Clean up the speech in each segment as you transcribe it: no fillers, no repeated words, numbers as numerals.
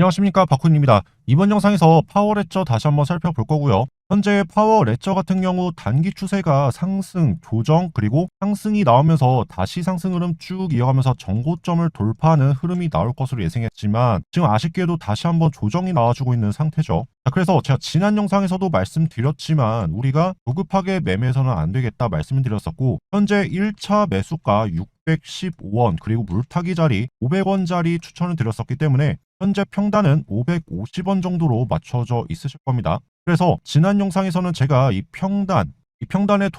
안녕하십니까, 바쿤입니다. 이번 영상에서 파워 레저 다시 한번 살펴볼 거고요. 현재 파워 레저 같은 경우 단기 추세가 상승, 조정, 그리고 상승이 나오면서 다시 상승 흐름 쭉 이어가면서 정고점을 돌파하는 흐름이 나올 것으로 예상했지만 지금 아쉽게도 다시 한번 조정이 나와주고 있는 상태죠. 자, 그래서 제가 지난 영상에서도 말씀드렸지만 우리가 조급하게 매매해서는 안 되겠다 말씀을 드렸었고, 현재 1차 매수가 615원 그리고 물타기 자리 500원짜리 추천을 드렸었기 때문에 현재 평단은 550원 정도로 맞춰져 있으실 겁니다. 그래서 지난 영상에서는 제가 이 평단에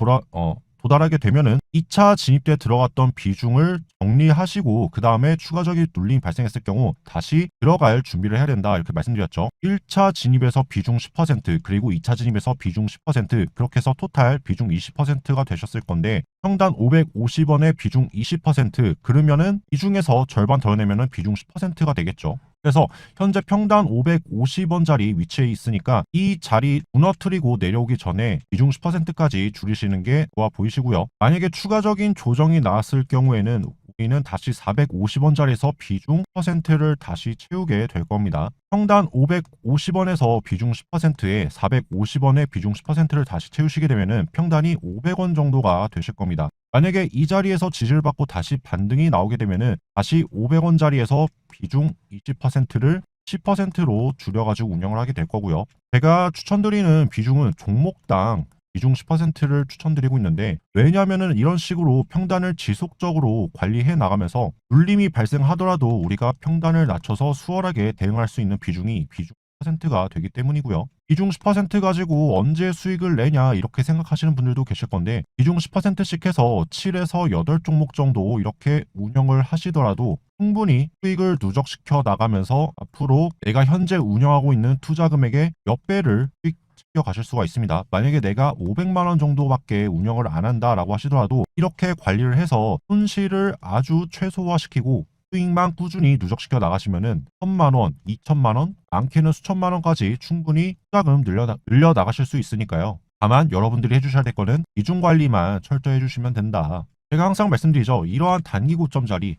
도달하게 되면은 2차 진입 때 들어갔던 비중을 정리하시고 그 다음에 추가적인 눌림이 발생했을 경우 다시 들어갈 준비를 해야 된다 이렇게 말씀드렸죠. 1차 진입에서 비중 10% 그리고 2차 진입에서 비중 10% 그렇게 해서 토탈 비중 20%가 되셨을 건데, 평단 550원에 비중 20% 그러면은 이 중에서 절반 더 내면은 비중 10%가 되겠죠. 그래서 현재 평단 550원짜리 위치에 있으니까 이 자리 무너뜨리고 내려오기 전에 비중 10%까지 줄이시는 게 좋아 보이시고요. 만약에 추가적인 조정이 나왔을 경우에는 우리는 다시 450원짜리에서 비중 10%를 다시 채우게 될 겁니다. 평단 550원에서 비중 10%에 450원의 비중 10%를 다시 채우시게 되면은 평단이 500원 정도가 되실 겁니다. 만약에 이 자리에서 지지를 받고 다시 반등이 나오게 되면은 다시 500원짜리에서 비중 20%를 10%로 줄여가지고 운영을 하게 될 거고요. 제가 추천드리는 비중은 종목당 비중 10%를 추천드리고 있는데, 왜냐하면은 이런 식으로 평단을 지속적으로 관리해 나가면서 눌림이 발생하더라도 우리가 평단을 낮춰서 수월하게 대응할 수 있는 비중이 비중 10%가 되기 때문이고요. 비중 10% 가지고 언제 수익을 내냐 이렇게 생각하시는 분들도 계실 건데, 비중 10%씩 해서 7에서 8종목 정도 이렇게 운영을 하시더라도 충분히 수익을 누적시켜 나가면서 앞으로 내가 현재 운영하고 있는 투자 금액의 몇 배를 수익 챙겨 가실 수가 있습니다. 만약에 내가 500만 원 정도밖에 운영을 안 한다라고 하시더라도 이렇게 관리를 해서 손실을 아주 최소화시키고 수익만 꾸준히 누적시켜 나가시면은 1000만 원, 2000만 원, 많게는 수천만 원까지 충분히 투자금 늘려 나가실 수 있으니까요. 다만 여러분들이 해주셔야 될 거는 비중 관리만 철저히 해주시면 된다. 제가 항상 말씀드리죠. 이러한 단기 고점 자리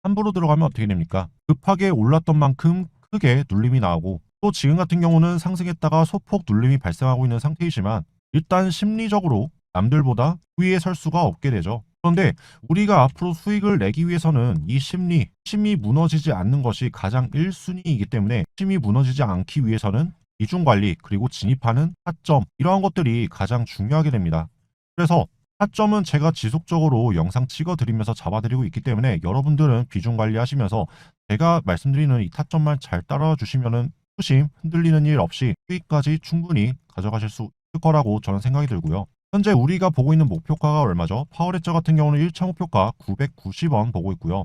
함부로 들어가면 어떻게 됩니까? 급하게 올랐던 만큼 크게 눌림이 나오고, 또 지금 같은 경우는 상승했다가 소폭 눌림이 발생하고 있는 상태이지만 일단 심리적으로 남들보다 위에 설 수가 없게 되죠. 그런데 우리가 앞으로 수익을 내기 위해서는 이 심이 무너지지 않는 것이 가장 1순위이기 때문에, 심이 무너지지 않기 위해서는 비중 관리 그리고 진입하는 타점, 이러한 것들이 가장 중요하게 됩니다. 그래서 타점은 제가 지속적으로 영상 찍어드리면서 잡아드리고 있기 때문에 여러분들은 비중 관리하시면서 제가 말씀드리는 이 타점만 잘 따라와 주시면은 수심 흔들리는 일 없이 수익까지 충분히 가져가실 수 있을 거라고 저는 생각이 들고요. 현재 우리가 보고 있는 목표가가 얼마죠? 파워레저 같은 경우는 1차 목표가 990원 보고 있고요.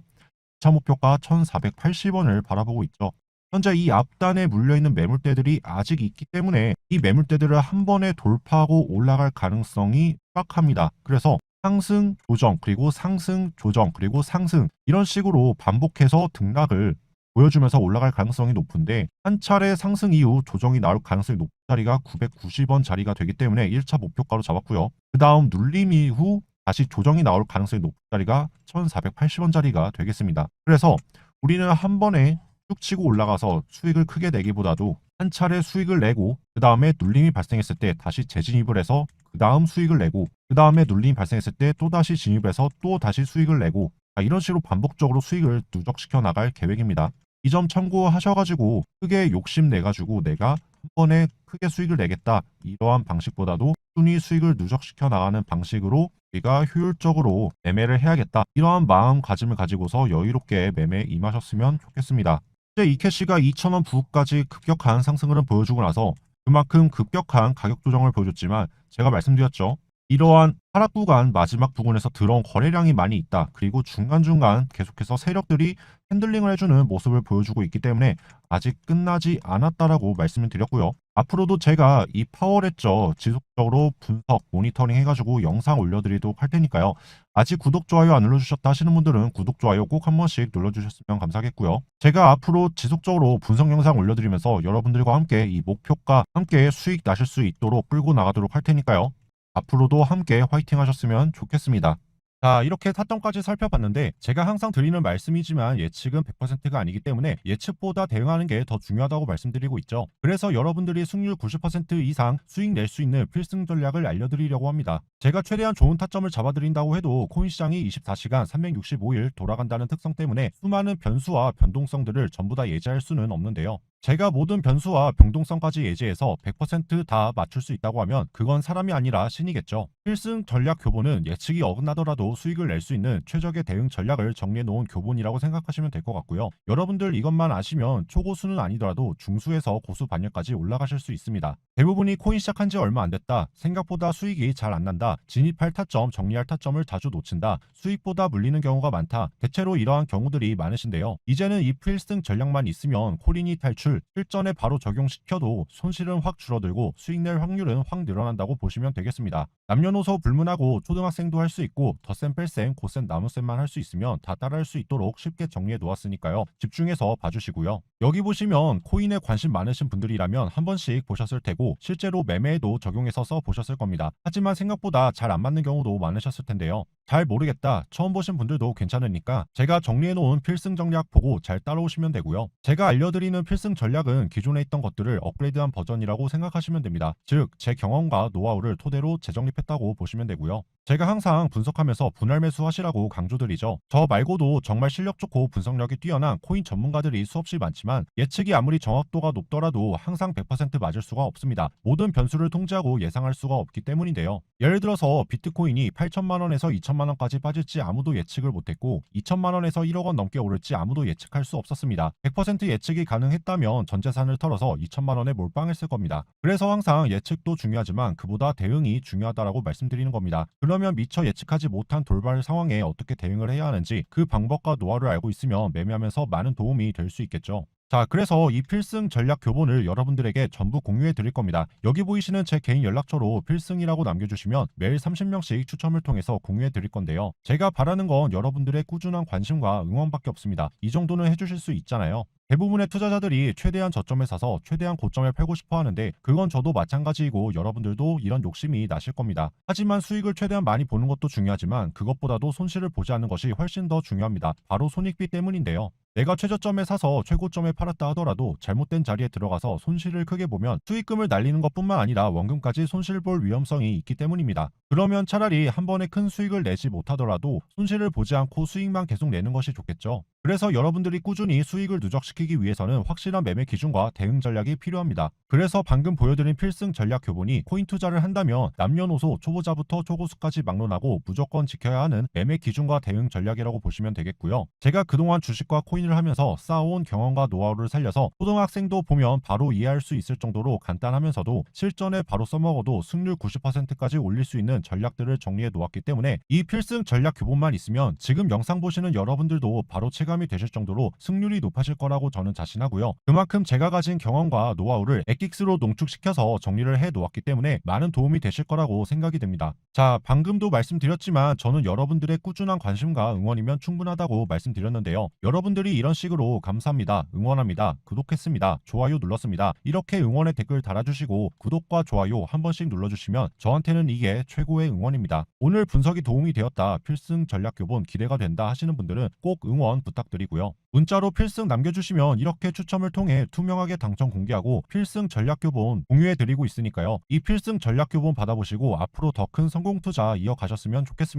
2차 목표가 1480원을 바라보고 있죠. 현재 이 앞단에 물려있는 매물대들이 아직 있기 때문에 이 매물대들을 한 번에 돌파하고 올라갈 가능성이 희박합니다. 그래서 상승, 조정, 그리고 상승, 조정, 그리고 상승, 이런 식으로 반복해서 등락을 보여주면서 올라갈 가능성이 높은데, 한 차례 상승 이후 조정이 나올 가능성이 높은 자리가 990원 자리가 되기 때문에 1차 목표가로 잡았고요. 그 다음 눌림 이후 다시 조정이 나올 가능성이 높은 자리가 1480원 자리가 되겠습니다. 그래서 우리는 한 번에 쭉 치고 올라가서 수익을 크게 내기보다도 한 차례 수익을 내고 그 다음에 눌림이 발생했을 때 다시 재진입을 해서 그 다음 수익을 내고 그 다음에 눌림이 발생했을 때 또다시 진입해서 또 다시 수익을 내고, 이런 식으로 반복적으로 수익을 누적시켜 나갈 계획입니다. 이 점 참고하셔가지고 크게 욕심내가지고 내가 한 번에 크게 수익을 내겠다, 이러한 방식보다도 꾸준히 수익을 누적시켜 나가는 방식으로 우리가 효율적으로 매매를 해야겠다, 이러한 마음가짐을 가지고서 여유롭게 매매에 임하셨으면 좋겠습니다. 현재 이캐시가 2,000원 부근까지 급격한 상승을 보여주고 나서 그만큼 급격한 가격 조정을 보여줬지만, 제가 말씀드렸죠. 이러한 하락 구간 마지막 부분에서 들어온 거래량이 많이 있다. 그리고 중간중간 계속해서 세력들이 핸들링을 해주는 모습을 보여주고 있기 때문에 아직 끝나지 않았다라고 말씀을 드렸고요. 앞으로도 제가 이 파워레저 지속적으로 분석, 모니터링 해가지고 영상 올려드리도록 할 테니까요. 아직 구독, 좋아요 안 눌러주셨다 하시는 분들은 구독, 좋아요 꼭 한 번씩 눌러주셨으면 감사하겠고요. 제가 앞으로 지속적으로 분석 영상 올려드리면서 여러분들과 함께 이 목표가 함께 수익 나실 수 있도록 끌고 나가도록 할 테니까요. 앞으로도 함께 화이팅 하셨으면 좋겠습니다. 자, 이렇게 타점까지 살펴봤는데 제가 항상 드리는 말씀이지만 예측은 100%가 아니기 때문에 예측보다 대응하는 게 더 중요하다고 말씀드리고 있죠. 그래서 여러분들이 승률 90% 이상 수익 낼 수 있는 필승 전략을 알려드리려고 합니다. 제가 최대한 좋은 타점을 잡아드린다고 해도 코인 시장이 24시간 365일 돌아간다는 특성 때문에 수많은 변수와 변동성들을 전부 다 예지할 수는 없는데요. 제가 모든 변수와 변동성까지 예지해서 100%다 맞출 수 있다고 하면 그건 사람이 아니라 신이겠죠. 필승 전략 교본은 예측이 어긋나더라도 수익을 낼 수 있는 최적의 대응 전략을 정리해 놓은 교본이라고 생각하시면 될 것 같고요. 여러분들 이것만 아시면 초고수는 아니더라도 중수에서 고수 반열까지 올라가실 수 있습니다. 대부분이 코인 시작한 지 얼마 안 됐다, 생각보다 수익이 잘 안 난다, 진입할 타점, 정리할 타점을 자주 놓친다, 수익보다 물리는 경우가 많다, 대체로 이러한 경우들이 많으신데요. 이제는 이 필승 전략만 있으면 코린이 탈출, 실전에 바로 적용시켜도 손실은 확 줄어들고 수익 낼 확률은 확 늘어난다고 보시면 되겠습니다. 남녀노소 불문하고 초등학생도 할 수 있고 덧셈 뺄셈 곧셈 나눗셈만 할 수 있으면 다 따라할 수 있도록 쉽게 정리해 놓았으니까요. 집중해서 봐주시고요. 여기 보시면 코인에 관심 많으신 분들이라면 한 번씩 보셨을 테고 실제로 매매에도 적용해서 써 보셨을 겁니다. 하지만 생각보다 잘 안 맞는 경우도 많으셨을 텐데요. 잘 모르겠다, 처음 보신 분들도 괜찮으니까 제가 정리해 놓은 필승 전략 보고 잘 따라오시면 되고요. 제가 알려드리는 필승 전략은 기존에 있던 것들을 업그레이드한 버전이라고 생각하시면 됩니다. 즉, 제 경험과 노하우를 토대로 재정립했다고 보시면 되고요. 제가 항상 분석하면서 분할 매수하시라고 강조드리죠. 저 말고도 정말 실력 좋고 분석력이 뛰어난 코인 전문가들이 수없이 많지만 예측이 아무리 정확도가 높더라도 항상 100% 맞을 수가 없습니다. 모든 변수를 통제하고 예상할 수가 없기 때문인데요. 예를 들어서 비트코인이 8천만 원에서 2천만 원까지 빠질지 아무도 예측을 못했고 2천만 원에서 1억 원 넘게 오를지 아무도 예측할 수 없었습니다. 100% 예측이 가능했다면 전 재산을 털어서 2천만 원에 몰빵했을 겁니다. 그래서 항상 예측도 중요하지만 그보다 대응이 중요하다라고 말씀드리는 겁니다. 그러면 미처 예측하지 못한 돌발 상황에 어떻게 대응을 해야 하는지 그 방법과 노하우를 알고 있으면 매매하면서 많은 도움이 될 수 있겠죠. 자, 그래서 이 필승 전략 교본을 여러분들에게 전부 공유해 드릴 겁니다. 여기 보이시는 제 개인 연락처로 필승이라고 남겨주시면 매일 30명씩 추첨을 통해서 공유해 드릴 건데요. 제가 바라는 건 여러분들의 꾸준한 관심과 응원밖에 없습니다. 이 정도는 해주실 수 있잖아요. 대부분의 투자자들이 최대한 저점에 사서 최대한 고점에 팔고 싶어 하는데 그건 저도 마찬가지이고 여러분들도 이런 욕심이 나실 겁니다. 하지만 수익을 최대한 많이 보는 것도 중요하지만 그것보다도 손실을 보지 않는 것이 훨씬 더 중요합니다. 바로 손익비 때문인데요. 내가 최저점에 사서 최고점에 팔았다 하더라도 잘못된 자리에 들어가서 손실을 크게 보면 수익금을 날리는 것뿐만 아니라 원금까지 손실볼 위험성이 있기 때문입니다. 그러면 차라리 한 번에 큰 수익을 내지 못하더라도 손실을 보지 않고 수익만 계속 내는 것이 좋겠죠. 그래서 여러분들이 꾸준히 수익을 누적시키기 위해서는 확실한 매매 기준과 대응 전략이 필요합니다. 그래서 방금 보여드린 필승 전략 교본이 코인 투자를 한다면 남녀노소 초보자부터 초고수까지 막론하고 무조건 지켜야 하는 매매 기준과 대응 전략이라고 보시면 되겠고요. 제가 그동안 주식과 코인을 하면서 쌓아온 경험과 노하우를 살려서 초등학생도 보면 바로 이해할 수 있을 정도로 간단하면서도 실전에 바로 써먹어도 승률 90%까지 올릴 수 있는 전략들을 정리해 놓았기 때문에 이 필승 전략 교본만 있으면 지금 영상 보시는 여러분들도 바로 체감이 되실 정도로 승률이 높아질 거라고 저는 자신하고요. 그만큼 제가 가진 경험과 노하우를 엑기스로 농축시켜서 정리를 해 놓았기 때문에 많은 도움이 되실 거라고 생각이 됩니다. 자, 방금도 말씀드렸지만 저는 여러분들의 꾸준한 관심과 응원이면 충분하다고 말씀드렸는데요. 여러분들이 이런 식으로 감사합니다, 응원합니다, 구독했습니다, 좋아요 눌렀습니다, 이렇게 응원의 댓글 달아주시고 구독과 좋아요 한 번씩 눌러주시면 저한테는 이게 최고의 응원입니다. 오늘 분석이 도움이 되었다, 필승 전략 교본 기대가 된다 하시는 분들은 꼭 응원 부탁드리고요. 문자로 필승 남겨주시면 이렇게 추첨을 통해 투명하게 당첨 공개하고 필승 전략 교본 공유해드리고 있으니까요. 이 필승 전략 교본 받아보시고 앞으로 더 큰 성공 투자 이어가셨으면 좋겠습니다.